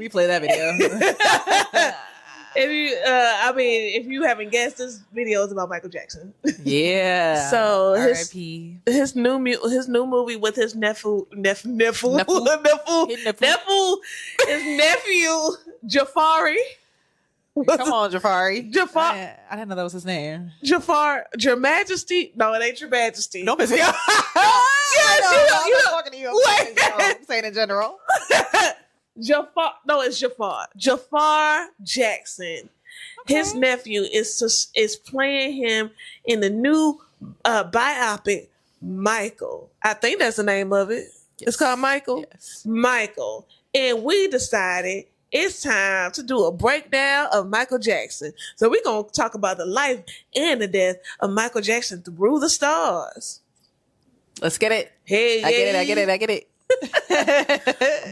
Replay that video. If you haven't guessed, this video is about Michael Jackson. Yeah. So R.I.P. his new movie with his nephew, his nephew Jafari. Come on, Jafari. Jafar. I didn't know that was his name. Jafar, Your Majesty. No, it ain't Your Majesty. Don't miss me. I'm talking to you. I'm saying in general. Jafar. No, it's Jafar. Jafar Jackson. Okay. His nephew is playing him in the new biopic Michael. I think that's the name of it. Yes. It's called Michael. Yes. Michael. And we decided it's time to do a breakdown of Michael Jackson. So we're going to talk about the life and the death of Michael Jackson through the stars. Let's get it. Hey, I get it.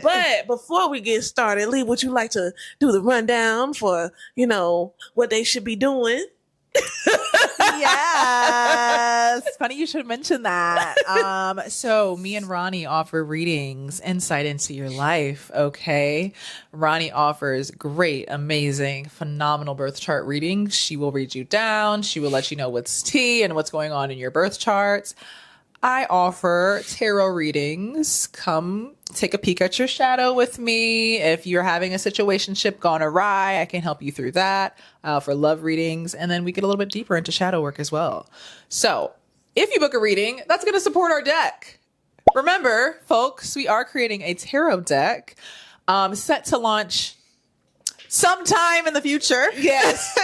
But before we get started, Lee, would you like to do the rundown for, what they should be doing? Yes. Funny you should mention that. So me and Ronnie offer readings, insight into your life. Okay. Ronnie offers great, amazing, phenomenal birth chart readings. She will read you down. She will let you know what's tea and what's going on in your birth charts. I offer tarot readings. Come take a peek at your shadow with me. If you're having a situationship gone awry, I can help you through that. I offer love readings. And then we get a little bit deeper into shadow work as well. So if you book a reading, that's going to support our deck. Remember, folks, we are creating a tarot deck set to launch sometime in the future. Yes.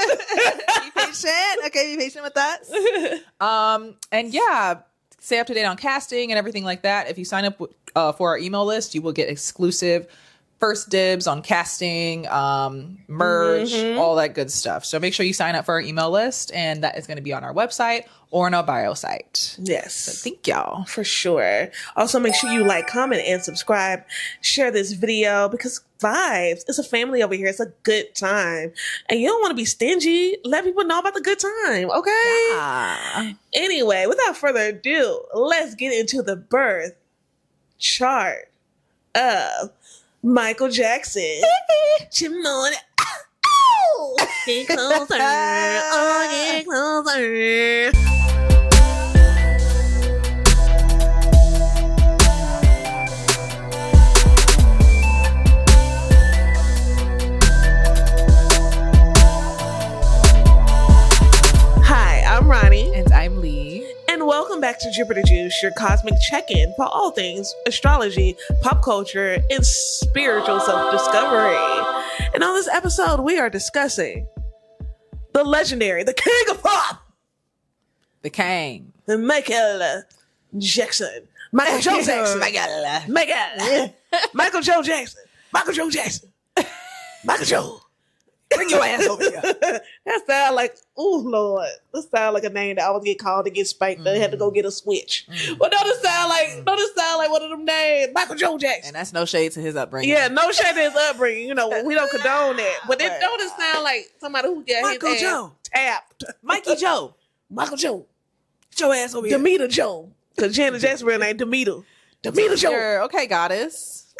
Be patient. Okay, be patient with us. And yeah, stay up to date on casting and everything like that. If you sign up for our email list, you will get exclusive first dibs on casting, merch, all that good stuff. So make sure you sign up for our email list, and that is going to be on our website or on our bio site. Yes. So thank y'all. For sure. Also, make sure you like, comment, and subscribe. Share this video because vibes. It's a family over here. It's a good time. And you don't want to be stingy. Let people know about the good time. Okay? Yeah. Anyway, without further ado, let's get into the birth chart of Michael Jackson. Chimone. Get closer. Oh, get closer. Hi, I'm Ronnie. And I'm Lee. And welcome back to Jupiter Juice, your cosmic check-in for all things astrology, pop culture, and spiritual self-discovery. And on this episode, we are discussing the legendary, the king of pop, The King. the Michael Jackson. Michael Joe Jackson. Michael Joe Jackson. Michael Joe Jackson. Michael Joe. Bring your ass over here. That sound like, oh Lord, that sound like a name that I would get called to get spanked. They had to go get a switch. But don't it sound like one of them names, Michael Joe Jackson? And that's no shade to his upbringing. Yeah, no shade to his upbringing. We don't condone that. But it don't it sound like somebody who got Michael his Joe. ass tapped. Mikey Joe. Michael Joe. Get your ass over here. Demeter Joe. Because Janet Jackson's real name Demeter. Demeter Joe. Sure. Okay, goddess.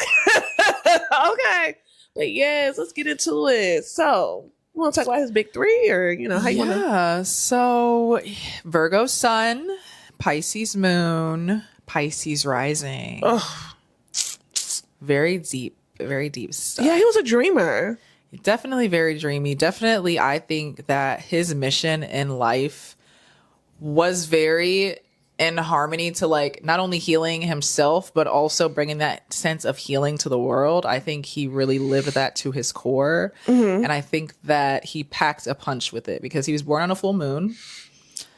Okay. But yes, let's get into it. So, you want to talk about his big three, or how you want to? Yeah. So, Virgo sun, Pisces moon, Pisces rising. Oh, Very deep stuff. yeah, he was a dreamer. Definitely very dreamy. Definitely, I think that his mission in life was very in harmony to not only healing himself, but also bringing that sense of healing to the world. I think he really lived that to his core. And I think that he packed a punch with it because he was born on a full moon.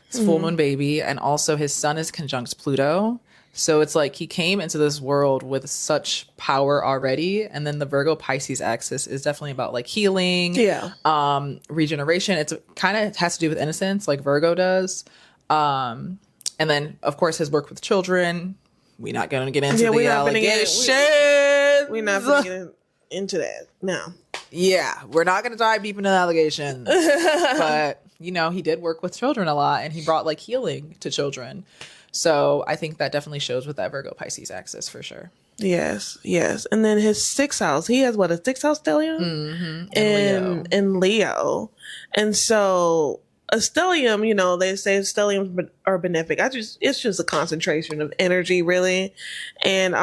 It's full moon baby. And also his sun is conjunct Pluto. So it's like he came into this world with such power already. And then the Virgo Pisces axis is definitely about healing, regeneration. It's kind of has to do with innocence like Virgo does. And then, of course, his work with children. We're not going to get into the allegations. We're not going to get into that. No. Yeah, we're not going to dive deep into the allegations. But he did work with children a lot, and he brought like healing to children. So I think that definitely shows with that Virgo Pisces axis for sure. Yes. And then his sixth house, he has a sixth house stellium? Mm-hmm. In Leo. And so a stellium, they say stelliums are benefic. It's just a concentration of energy, really. And,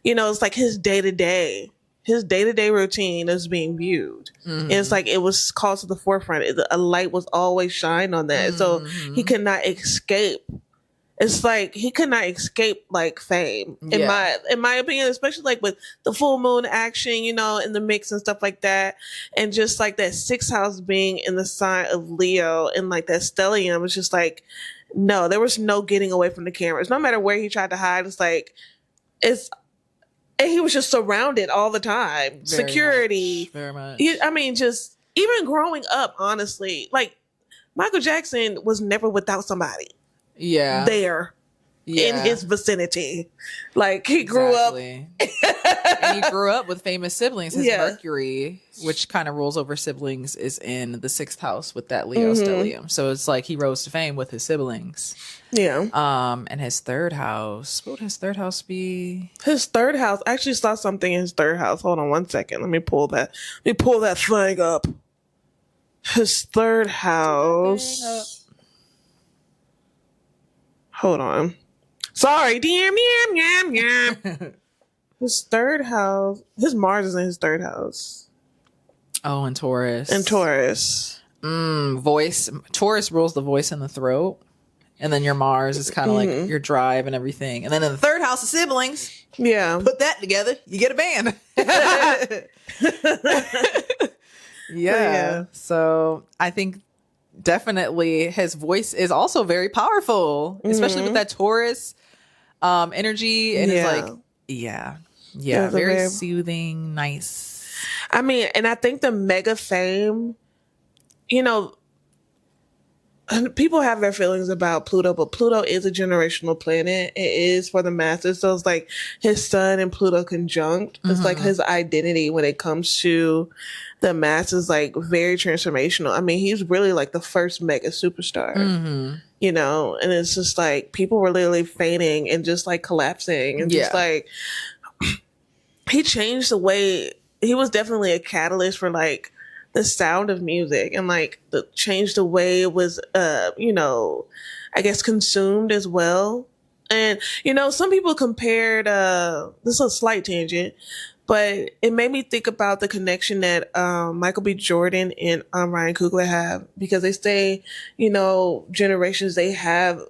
it's like his day-to-day routine is being viewed. And it's like it was called to the forefront. A light was always shined on that. So he could not escape. It's like he could not escape like fame in my opinion, especially like with the full moon action, in the mix and stuff like that. And just like that sixth house being in the sign of Leo and like that stellium, it's just like, no, there was no getting away from the cameras. No matter where he tried to hide, and he was just surrounded all the time. Very security. Very much. Just even growing up, honestly, like Michael Jackson was never without somebody. There in his vicinity. Like he grew up and he grew up with famous siblings. His Mercury, which kind of rules over siblings, is in the sixth house with that Leo stellium. So it's like he rose to fame with his siblings. And his third house, what would his third house be? His third house, I actually saw something in his third house. Hold on one second. Let me pull that thing up. His third house. Hold on. Sorry. His third house. His Mars is in his third house. Oh, and Taurus. Voice. Taurus rules the voice and the throat. And then your Mars is kind of like your drive and everything. And then in the third house of siblings. Yeah. Put that together. You get a band. Yeah. So I think definitely his voice is also very powerful, especially with that Taurus energy. And it's like, very soothing, nice. And I think the mega fame, people have their feelings about Pluto, but Pluto is a generational planet. It is for the masses. So it's like his sun and Pluto conjunct. It's like his identity when it comes to the masses, like very transformational. He's really like the first mega superstar, and it's just like people were literally fainting and just like collapsing and just like he changed the way. He was definitely a catalyst for like the sound of music and like changed the way it was, I guess consumed as well. And, some people compared, this is a slight tangent, but it made me think about the connection that Michael B. Jordan and Ryan Coogler have, because they say, generations they have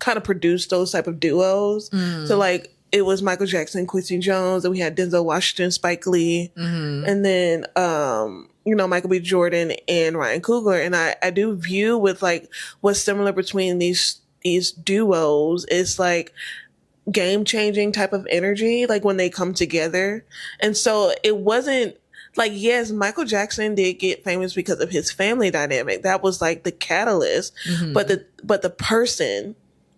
kind of produced those type of duos. So like it was Michael Jackson, Quincy Jones, and we had Denzel Washington, Spike Lee, and then Michael B. Jordan and Ryan Coogler. And I do view with like what's similar between these duos is like game changing type of energy, like when they come together. And so it wasn't like, yes, Michael Jackson did get famous because of his family dynamic. That was like the catalyst, but the person,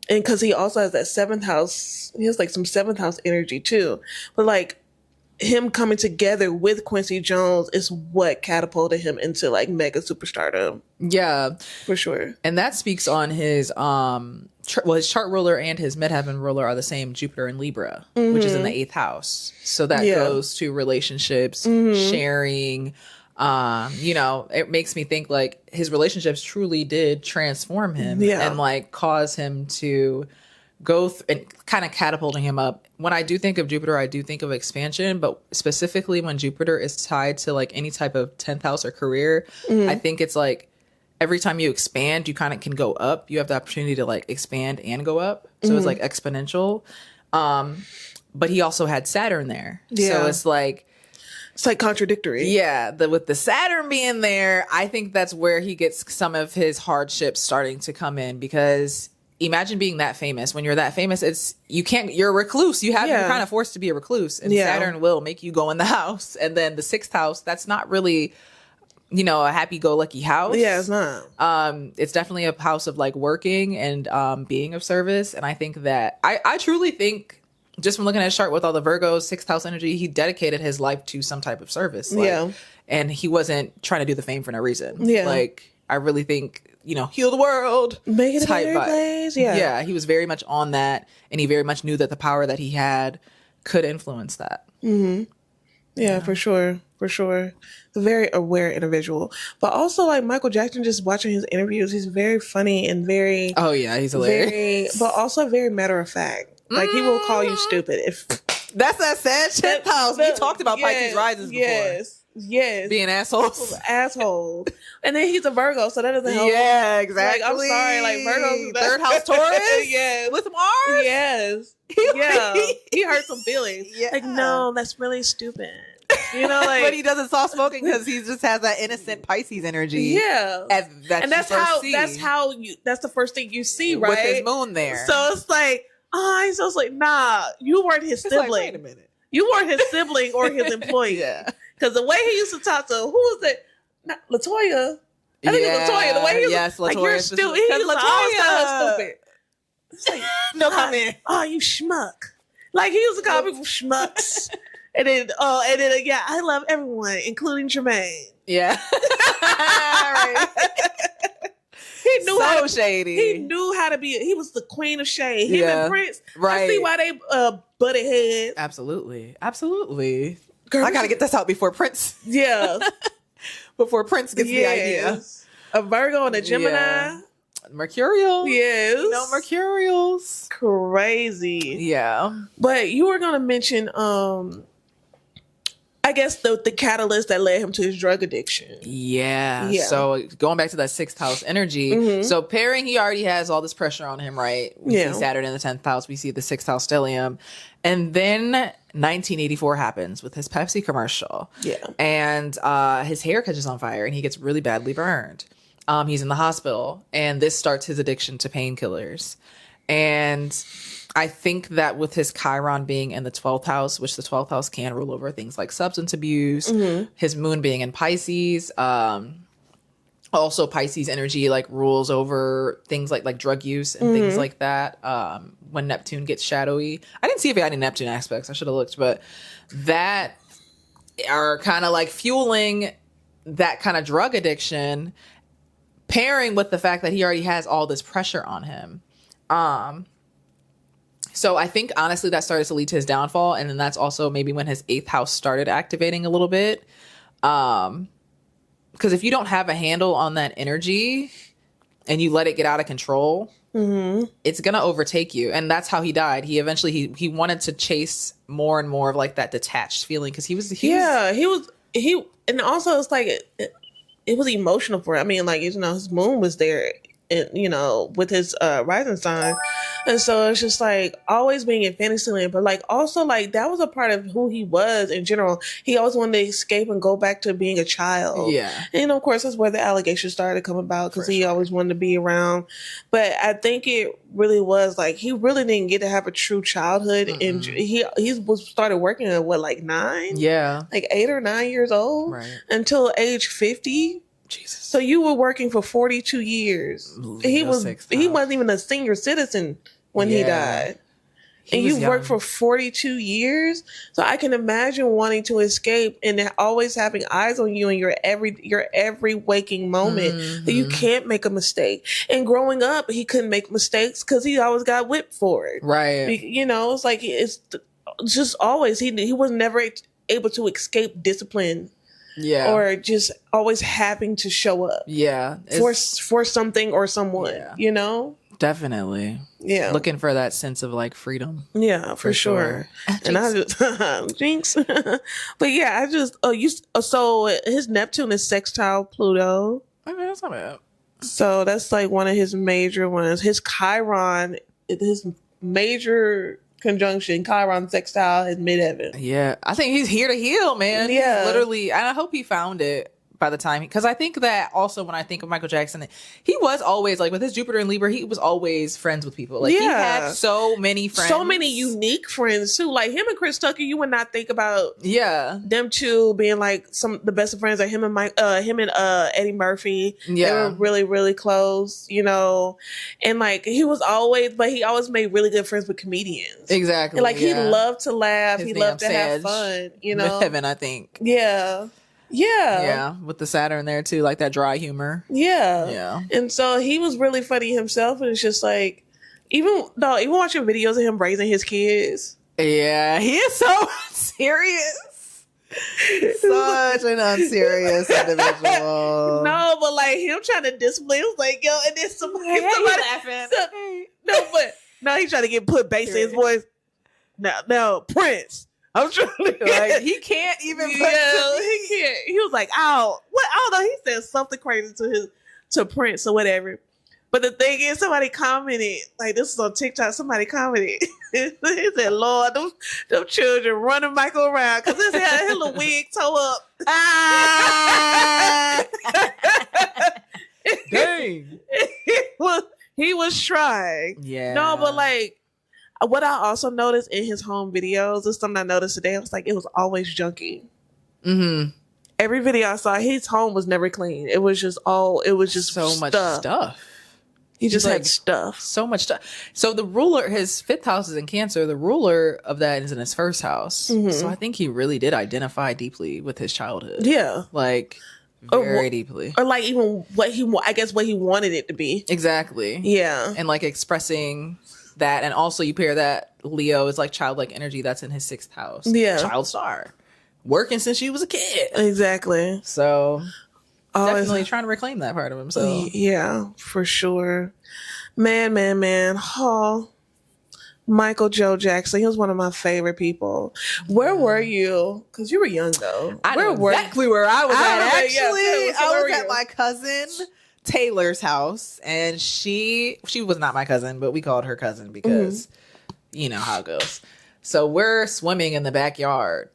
and because he also has that seventh house, he has like some seventh house energy too. But like him coming together with Quincy Jones is what catapulted him into like mega superstardom. Yeah, for sure. And that speaks on his his chart ruler and his midheaven ruler are the same, Jupiter and Libra, which is in the 8th house. So that goes to relationships, sharing. It makes me think like his relationships truly did transform him and like cause him to go and kind of catapulting him up. When I do think of Jupiter, I do think of expansion, but specifically when Jupiter is tied to like any type of 10th house or career, I think it's like every time you expand, you kind of can go up. You have the opportunity to like expand and go up. So it's like exponential. But he also had Saturn there. So it's like contradictory. Yeah. With the Saturn being there, I think that's where he gets some of his hardships starting to come in, because imagine being that famous. When you're that famous, you're a recluse. You're kind of forced to be a recluse, and Saturn will make you go in the house. And then the 6th house, that's not really, a happy-go-lucky house. Yeah, it's not. It's definitely a house of like working and being of service. And I think that I truly think, just from looking at his chart with all the Virgos, 6th house energy, he dedicated his life to some type of service. And he wasn't trying to do the fame for no reason. Yeah. Like, I really think, heal the world. Make it a type better vibe. place. Yeah. Yeah, he was very much on that, and he very much knew that the power that he had could influence that. Yeah, for sure. For sure. A very aware individual. But also, like, Michael Jackson, just watching his interviews, he's very funny and very, Oh yeah, he's hilarious. but also very matter of fact. Like, he will call you stupid if That's that sad shit house. We talked about Pisces risings before. Yes. Being assholes. Asshole. And then he's a Virgo, so that doesn't help. Yeah, exactly. Like, I'm sorry, like, Virgo's third house Taurus. Yes. With Mars. Yes. Yeah. He hurt some feelings. Yeah. Like, no, that's really stupid. Like, but he doesn't stop smoking because he just has that innocent Pisces energy. Yeah. And that's the first thing you see, right? With his moon there. So it's like, he's just like, nah, you weren't his sibling. Like, wait a minute. You weren't his sibling or his employee. Yeah. Because the way he used to talk to, who was it? Not Latoya. I think it was Latoya. The way he was like, you're stupid. He was always call her stupid. It's like, no comment. Oh, you schmuck. Like, he used to call people schmucks. And then, yeah, I love everyone, including Jermaine. Yeah. Right. He knew shady. He knew how to be. He was the queen of shade. Him and Prince. Right. I see why they butted heads. Absolutely. Absolutely. Girl, I got to get this out before Prince. Yeah. Before Prince gets the idea. A Virgo and a Gemini. Yeah. Mercurial. Yes. Mercurials. Crazy. Yeah. But you were going to mention, I guess the catalyst that led him to his drug addiction. Yeah. So going back to that 6th house energy. So pairing, he already has all this pressure on him, right? We see Saturn in the 10th house. We see the 6th house stellium. And then 1984 happens with his Pepsi commercial. Yeah. And his hair catches on fire and he gets really badly burned. He's in the hospital and this starts his addiction to painkillers. And I think that with his Chiron being in the 12th house, which the 12th house can rule over things like substance abuse, his moon being in Pisces, also Pisces energy like rules over things like drug use and things like that. When Neptune gets shadowy, I didn't see if he had any Neptune aspects. I should have looked, but that are kind of like fueling that kind of drug addiction, pairing with the fact that he already has all this pressure on him. So I think honestly that started to lead to his downfall. And then that's also maybe when his 8th house started activating a little bit. Because if you don't have a handle on that energy and you let it get out of control, it's going to overtake you. And that's how he died. He eventually, he wanted to chase more and more of like that detached feeling. Cause he was, and also it's like, it was emotional for him. I mean, like, his moon was there, with his rising sign. And so it's just like always being in Fantasyland, but like also like that was a part of who he was in general. He always wanted to escape and go back to being a child. Yeah. And of course, that's where the allegations started to come about because he always wanted to be around. But I think it really was like he really didn't get to have a true childhood. And he started working at like 9? Yeah. Like 8 or 9 years old. Right. Until age 50. Jesus. So you were working for 42 years. He wasn't even a senior citizen when he died. And you worked for 42 years. So I can imagine wanting to escape and always having eyes on you in your every waking moment that you can't make a mistake. And growing up, he couldn't make mistakes because he always got whipped for it. Right. It's like it's just always he was never able to escape discipline. Yeah. Or just always having to show up. Yeah. For something or someone, Definitely. Yeah. Looking for that sense of like freedom. Yeah, for sure. And I just jinx. But yeah, so his Neptune is sextile Pluto. Okay, that's not bad. So that's like one of his major ones. His Chiron, his major conjunction, Chiron sextile is midheaven. Yeah, I think he's here to heal, man. Yeah, literally. And I hope he found it by the time, because I think that also when I think of Michael Jackson, he was always like with his Jupiter and Libra, he was always friends with people. Like he had so many friends, so many unique friends too. Like him and Chris Tucker, you would not think about them two being like the best of friends. Like him and Eddie Murphy, they were really really close, and like he always made really good friends with comedians. Exactly, and like he loved to laugh, he loved to have fun. Heaven, I think. Yeah. Yeah. Yeah, with the Saturn there too, like that dry humor. Yeah. Yeah. And so he was really funny himself, and it's just like, even watching videos of him raising his kids. Yeah, he is so serious. Such an unserious individual. No, but like him trying to discipline, was like, yo, and then somebody laughing. No, he's trying to get put bass in his voice. No, Prince. I'm trying to Like he can't even. He can't. He was like, "Ow!" What? I don't know. He said something crazy to Prince or whatever. But the thing is, somebody commented, like this is on TikTok. Somebody commented. He said, "Lord, them children running Michael around because his little wig toe up." Dang. He was trying. Yeah. No, but like. What I also noticed in his home videos is something I noticed today. I was like, it was always junky. Mm-hmm. Every video I saw, his home was never clean. It was just so much stuff. He just Like, had stuff. So much stuff. So the ruler, his 5th house is in Cancer. The ruler of that is in his 1st house. Mhm. So I think he really did identify deeply with his childhood. Yeah. Like very deeply. Or like even what he wanted it to be. Exactly. Yeah. And like expressing that, and also you pair that Leo is like childlike energy that's in his 6th house. Yeah. Child star. Working since she was a kid. Exactly. So definitely trying to reclaim that part of himself. Yeah, for sure. Man. Oh, Michael Joe Jackson. He was one of my favorite people. Where were you? Because you were young though. I know exactly where I was at. Actually, I was at my cousin Taylor's house, and she was not my cousin, but we called her cousin because you know how it goes. So we're swimming in the backyard.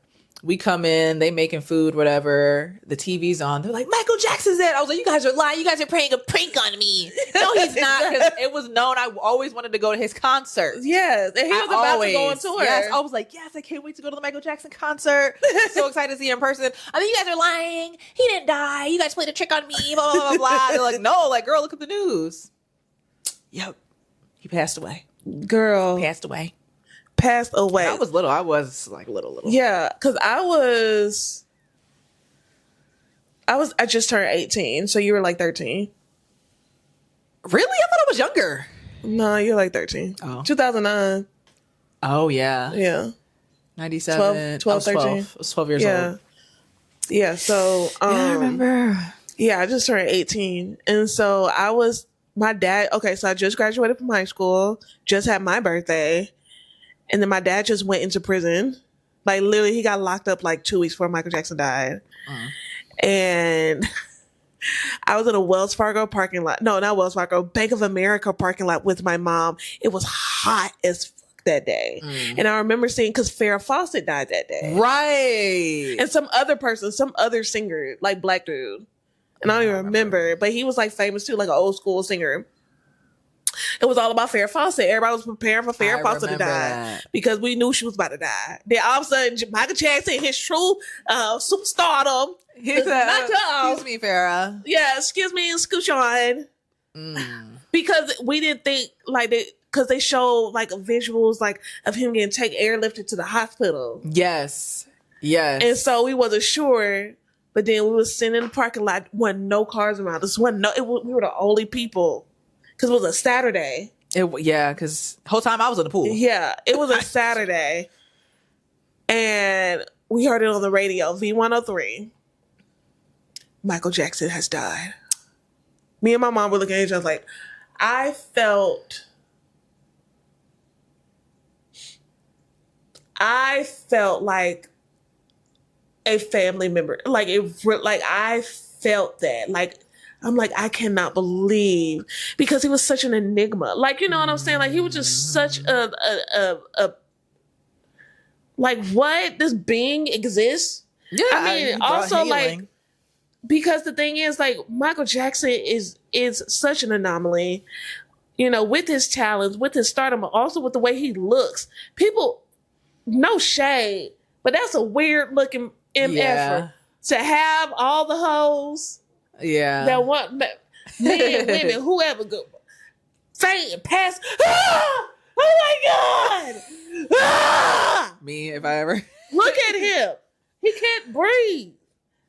We come in, they making food, whatever. The TV's on. They're like, Michael Jackson's in. I was like, you guys are lying. You guys are playing a prank on me. No, he's not. Because it was known I always wanted to go to his concert. Yes, and he was about to go on tour. Yes, I was like, yes, I can't wait to go to the Michael Jackson concert. So excited to see him in person. I mean, you guys are lying. He didn't die. You guys played a trick on me. Blah, blah, blah, blah. They're like, no, like, girl, look at the news. Yep. He passed away. Girl. Passed away. Passed away. I was little. I was like little. Yeah, because I just turned 18, so you were like 13. Really? I thought I was younger. No, you're like 13. Oh. 2009. Oh, yeah. Yeah. 97. 12, 13. 12. I was 12 years old. Yeah, so... I remember. Yeah, I just turned 18. And so my dad... Okay, so I just graduated from high school, just had my birthday, and then my dad just went into prison. Like, literally, he got locked up like 2 weeks before Michael Jackson died. And I was in a Wells Fargo parking lot. No, not Wells Fargo. Bank of America parking lot with my mom. It was hot as fuck that day. And I remember seeing, because Farrah Fawcett died that day. Right. And some other singer, like black dude. And I don't even remember. But he was like famous too, like an old school singer. It was all about Farrah Fawcett. Everybody was preparing for Farrah Fawcett to die because we knew she was about to die. Then all of a sudden, Michael Jackson, his true superstardom. Excuse me, Farrah. Yeah, excuse me, and scooch on. Because we didn't think like that, because they showed like visuals like of him getting airlifted to the hospital. Yes. And so we wasn't sure. But then we was sitting in the parking lot, wasn't no cars around us. We were the only people. Because it was a Saturday. Because the whole time I was in the pool. Yeah, it was a Saturday. And we heard it on the radio, V103. Michael Jackson has died. Me and my mom were looking at each other like, I felt like a family member. Like, I felt that. Like, I'm like, I cannot believe, because he was such an enigma. Like, you know what I'm saying? Like, he was just such a like, what? This being exists? Yeah. I mean, also like, because the thing is, like, Michael Jackson is such an anomaly, you know, with his talents, with his stardom, but also with the way he looks. People, no shade, but that's a weird looking MF to have all the hoes. Yeah. That want men, women, whoever go faint, pass. Ah! Oh my God! Ah! Me, if I ever. Look at him. He can't breathe.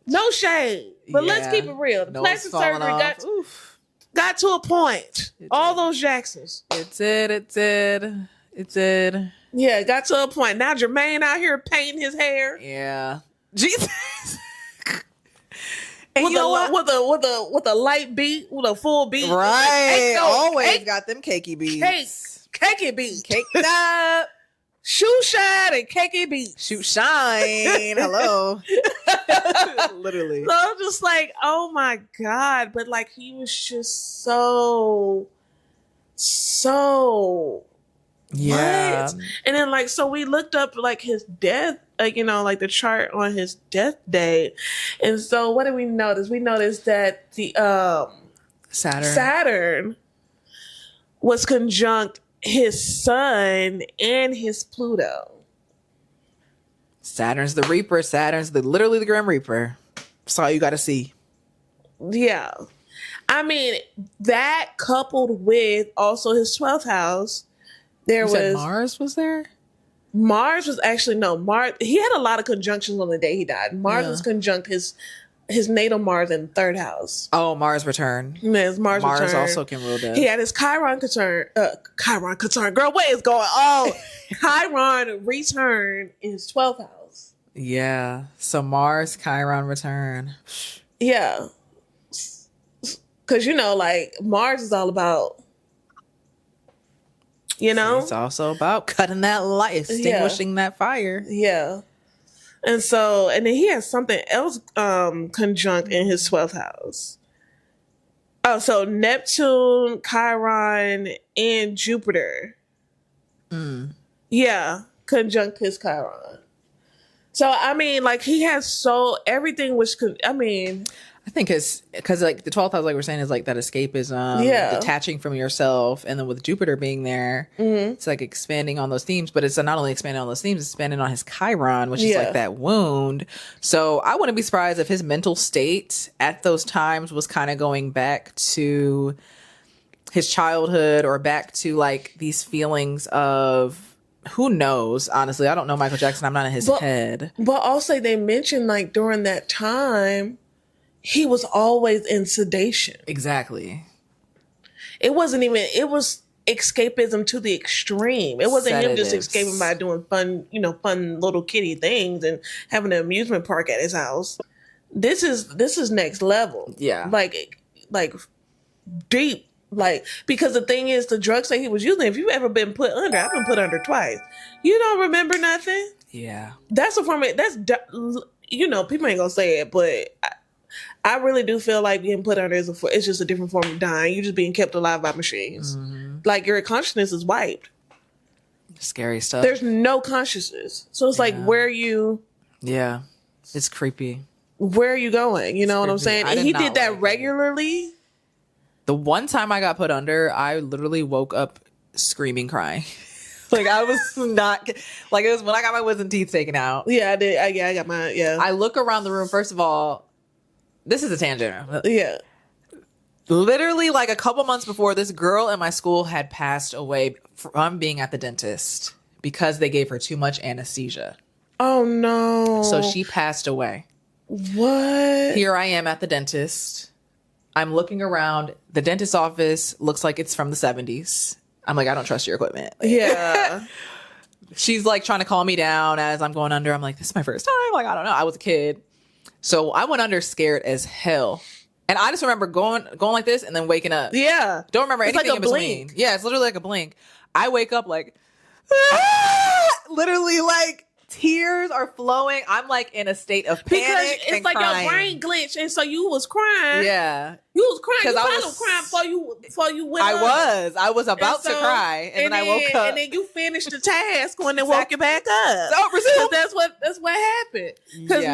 No shade. But let's Yeah. keep it real. The Nose plastic falling surgery off. Oof. got to a point. It All did. those Jacksons. It did. Yeah, it got to a point. Now Jermaine out here painting his hair. Yeah. Jesus. And With you know a, what? with a light beat, with a full beat. Right. Always cake, got them cakey beats. cakey beat. Caked up. Shoe shine and cakey beat. Shoot shine. Hello. Literally. So I'm just like, oh my God. But like he was just so Yeah. what? And then like so we looked up like his death, like like the chart on his death day. And so what did we notice? We noticed that the Saturn was conjunct his sun and his Pluto. Saturn's the Reaper. Saturn's literally the Grim Reaper. That's all you got to see. Yeah. I mean, that coupled with also his 12th house, You said Mars was there? Mars was actually, no, Mars, he had a lot of conjunctions on the day he died. Mars was conjunct his natal Mars in the 3rd house. Oh, Mars return. Yes, Mars return. also can rule death. He had his Chiron concern. Girl, what is going on? Chiron return in his 12th house. Yeah. So Mars, Chiron return. Yeah. Because, like, Mars is all about, It's also about cutting that light, extinguishing that fire. Yeah. And then he has something else conjunct in his 12th house. Oh, so Neptune, Chiron, and Jupiter. Yeah, conjunct his Chiron. So, I mean, like, he has everything was, I think it's because like the 12th house, like we're saying, is like that escapism, detaching from yourself. And then with Jupiter being there, it's like expanding on those themes. But it's not only expanding on those themes, it's expanding on his Chiron, which is like that wound. So I wouldn't be surprised if his mental state at those times was kind of going back to his childhood or back to like these feelings of, who knows? Honestly, I don't know Michael Jackson. I'm not in his head. But also they mentioned like during that time, he was always in sedation. Exactly. It was escapism to the extreme. It wasn't him just escaping by doing fun little kiddie things and having an amusement park at his house. This is next level. Yeah. Like deep. Like, because the thing is, the drugs that he was using, if you've ever been put under, I've been put under twice. You don't remember nothing? Yeah. That's a form of, people ain't gonna say it, but I really do feel like being put under it's just a different form of dying. You're just being kept alive by machines. Like your consciousness is wiped. Scary stuff. There's no consciousness. So it's like, where are you? Yeah. It's creepy. Where are you going? You know what I'm saying? And he did that like regularly. The one time I got put under, I literally woke up screaming, crying. Like I was not, like it was when I got my wisdom teeth taken out. Yeah, I did. I got mine. Yeah. I look around the room. First of all, this is a tangent. Yeah. Literally like a couple months before, this girl in my school had passed away from being at the dentist because they gave her too much anesthesia. Oh no. So she passed away. What? Here I am at the dentist. I'm looking around. The dentist's office looks like it's from the 70s. I'm like, I don't trust your equipment. Yeah. She's like trying to calm me down as I'm going under. I'm like, this is my first time. Like, I don't know. I was a kid. So I went under scared as hell. And I just remember going like this and then waking up. Yeah. Don't remember It's anything like a in between. blink. Yeah, it's literally like a blink. I wake up like, literally like tears are flowing. I'm like in a state of panic Because it's and like crying. your brain glitched, and so you was crying. Yeah. You was crying. You 'Cause I probably was crying before you went up. I was about to cry, and then I woke up. And then you finished the task when they woke you back up. So resume. That's what happened. Because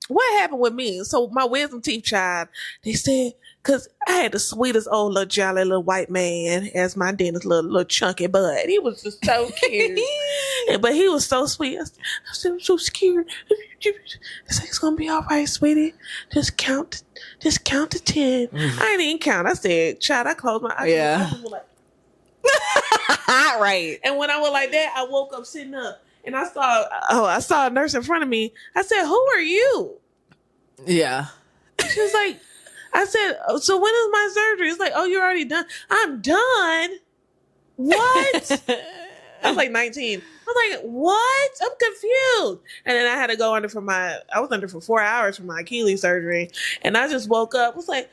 what happened with me? So my wisdom teeth child, they said, because I had the sweetest old little jolly little white man as my dentist, little chunky bud. He was just so cute. But he was so sweet. I said, I'm so scared. I said, it's going to be all right, sweetie. Just count to 10. I didn't even count. I said, child, I closed my eyes. Yeah. I was like, right. and when I was like that, I woke up sitting up and I saw a nurse in front of me. I said, who are you? Yeah. She was like, I said, so when is my surgery? It's like, oh, you're already done. I'm done. What? I was like 19. I was like, what? I'm confused. And then I had to go under I was under for 4 hours for my Achilles surgery. And I just woke up. I was like,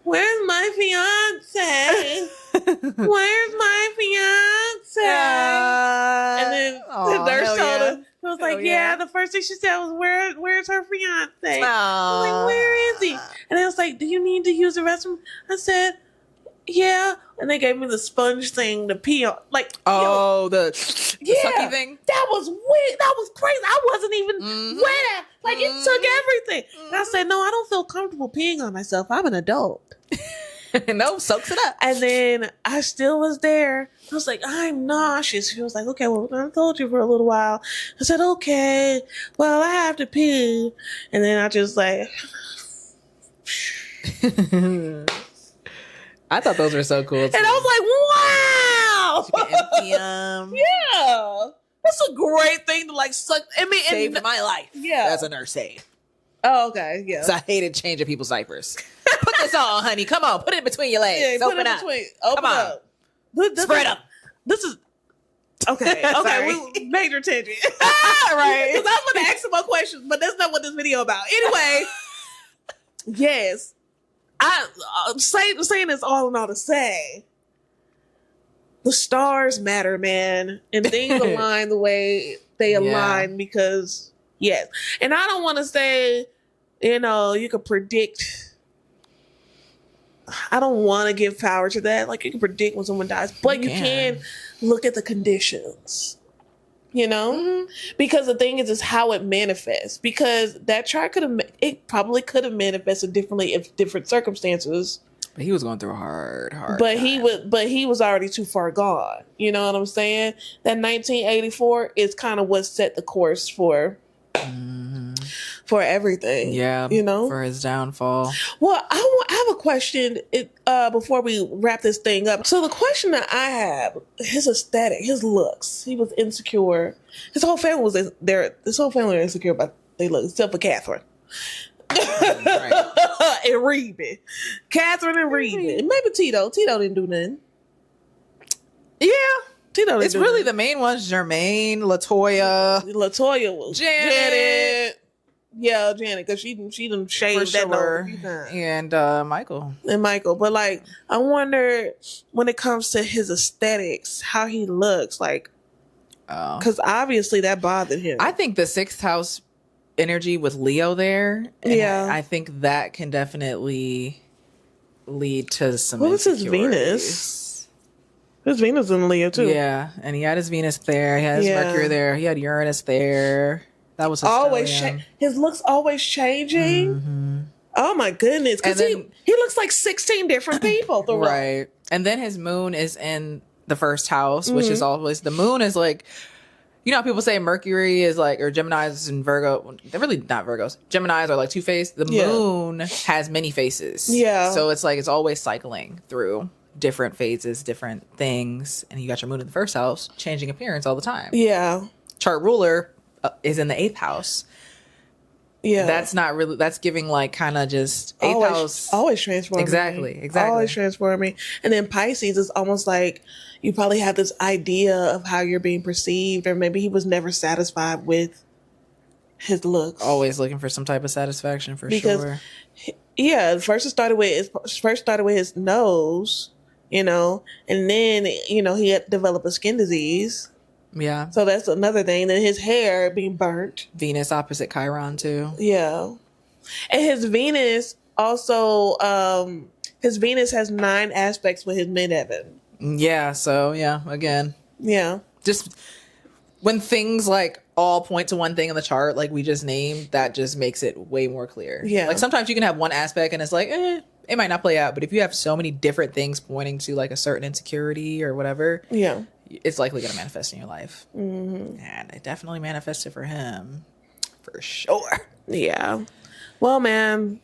where's my fiance? Where's my fiance? And then the nurse told her, I was like, yeah, the first thing she said was, where's her fiance? I was like, where is he? And I was like, do you need to use the restroom? I said, yeah. And they gave me the sponge thing to pee on. Like, the sucky thing? That was weird. That was crazy. I wasn't even wet. Like, it took everything. And I said, no, I don't feel comfortable peeing on myself. I'm an adult. No, soaks it up. And then I still was there. I was like, I'm nauseous. She was like, okay, well, I told you for a little while. I said, okay, well, I have to pee. And then I just like... I thought those were so cool too. And I was like, wow. Yeah. That's a great thing to like suck. I mean, saved my life. Yeah. As a nurse saved. Oh, okay. Yeah. So I hated changing people's diapers. Put this on, honey. Come on. Put it between your legs. Yeah, open up. Open up. Spread them. This is okay. Okay. We major tangent. Right. Because I was going to ask some more questions, but that's not what this video about. Anyway. Yes. I'm saying this all in all to say the stars matter, man, and things align the way they align because yes. And I don't want to say, you could predict. I don't want to give power to that. Like you can predict when someone dies, but you can look at the conditions. Because the thing is how it manifests. Because that chart probably could have manifested differently if different circumstances. But he was going through a hard But time. he was already too far gone. You know what I'm saying? That 1984 is kind of what set the course for everything. Yeah. For his downfall. Well, I have a question before we wrap this thing up. So the question that I have, his aesthetic, his looks, he was insecure. His whole family was there. His whole family was insecure about they look, except for Catherine. Right. And Reba. Catherine and Reba. And maybe Tito. Tito didn't do nothing. Yeah. Tito didn't it's do really nothing. the main ones, Jermaine, LaToya was Janet. Yeah, Janet, because she done shaved that nose a few times. And Michael. But like, I wonder when it comes to his aesthetics, how he looks, like, because obviously that bothered him. I think the sixth house energy with Leo there. I think that can definitely lead to some. What was his Venus? His Venus in Leo too. Yeah, and he had his Venus there. He had his Mercury there. He had Uranus there. That was always his looks always changing. Mm-hmm. Oh my goodness! Because he looks like 16 different people. Right, and then his moon is in the first house, which is always the moon is like. How people say Mercury is like, or Gemini's and Virgo. They're really not Virgos. Geminis are like two-faced. The moon has many faces. Yeah. So it's like, it's always cycling through different phases, different things. And you got your moon in the first house, changing appearance all the time. Yeah. Chart ruler is in the 8th house. Yeah. That's not really, that's giving like kind of just 8th house. Always transforming. Exactly. Always transforming. And then Pisces is almost like, you probably have this idea of how you're being perceived, or maybe he was never satisfied with his looks. Always looking for some type of satisfaction sure. Yeah, first it started with his nose, and then he had developed a skin disease. Yeah. So that's another thing. Then his hair being burnt. Venus opposite Chiron too. Yeah, and his Venus also his Venus has 9 aspects with his midheaven. Yeah, so again. Yeah. Just when things like all point to one thing in the chart, like we just named, that just makes it way more clear. Yeah. Like sometimes you can have one aspect and it's like, it might not play out. But if you have so many different things pointing to like a certain insecurity or whatever, it's likely going to manifest in your life. Mm-hmm. And it definitely manifested for him. For sure. Yeah. Well, man.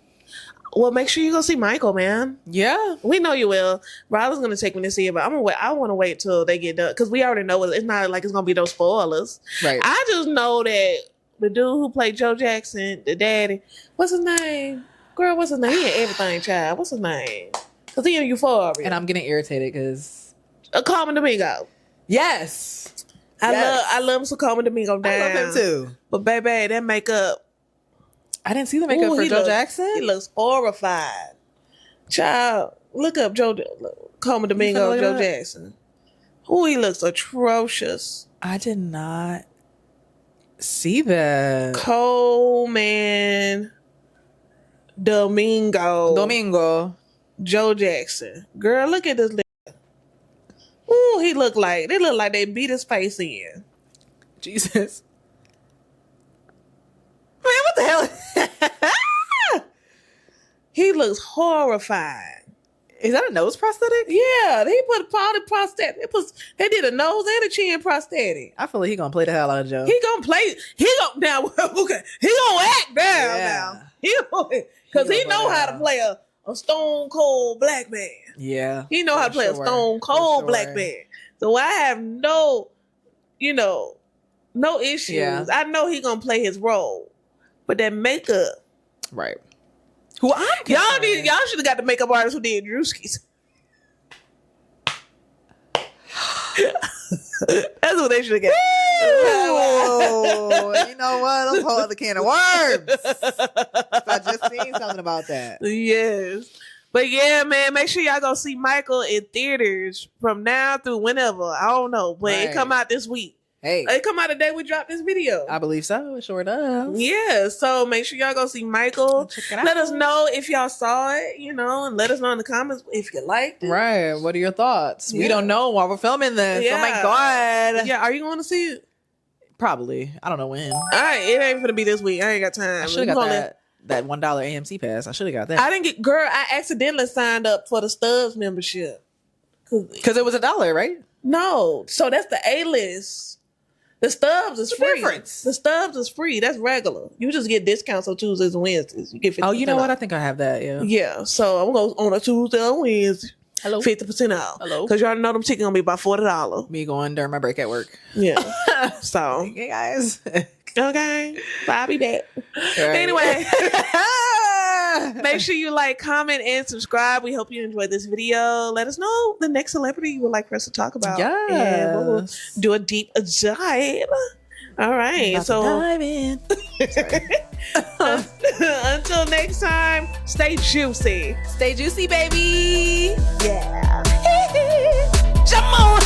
Well, make sure you go see Michael, man. Yeah. We know you will. Riley's going to take me to see it, but I'm gonna wait. I want to wait till they get done because we already know it's not like it's going to be those spoilers. Right. I just know that the dude who played Joe Jackson, the daddy. What's his name? Girl, what's his name? He in everything, child. What's his name? Because he in Euphoria. And I'm getting irritated because... Carmen Domingo. Yes. I love some Carmen Domingo down. I love him too. But baby, that makeup. I didn't see the makeup for Joe Jackson. He looks horrified. Child, look up Carmen Domingo, Joe Jackson. Ooh, he looks atrocious. I did not see that. Coleman Domingo. Joe Jackson. Girl, look at this. Ooh, they look like they beat his face in. Jesus. Man, what the hell? He looks horrified. Is that a nose prosthetic? Yeah, he put all the prosthetic. They did a nose and a chin prosthetic. I feel like he gonna play the hell out of Joe. He gonna play. He gonna now. Okay, he gonna act down now. Because he know how to play a stone cold black man. Yeah, he know how to play a stone cold black man. So I have no issues. Yeah. I know he gonna play his role, but that makeup, right? Y'all should have got the makeup artist who did Drewski's. That's what they should have got. You know what? That's a whole other can of worms. I just seen something about that. Yes. But yeah, man, make sure y'all go see Michael in theaters from now through whenever. I don't know. But it come out this week. Hey. It come out the day we drop this video. I believe so. It sure does. Yeah. So make sure y'all go see Michael. Check it out. Let us know if y'all saw it, and let us know in the comments if you liked it. Right. What are your thoughts? Yeah. We don't know while we're filming this. Yeah. Oh my God. Yeah. Are you going to see it? Probably. I don't know when. All right. It ain't going to be this week. I ain't got time. I should have got that $1 AMC pass. I should have got that. I didn't get, girl, I accidentally signed up for the Stubbs membership. Because it was $1, right? No. So that's the A-list. The Stubbs is free. Difference? The Stubbs is free. That's regular. You just get discounts on Tuesdays and Wednesdays. You get 50% Oh, you know what? off. I think I have that, yeah. Yeah. So I'm going on a Tuesday or Wednesday. Hello. 50% off. Hello. Because y'all know them tickets going to be about $40. Me going during my break at work. Yeah. So. Hey, guys. Okay. I'll be back. Right. Anyway. Make sure you like, comment, and subscribe. We hope you enjoyed this video. Let us know the next celebrity you would like for us to talk about. Yes. And we'll do a deep dive. All right. So dive in. Until next time, stay juicy. Stay juicy, baby. Yeah. Jump on.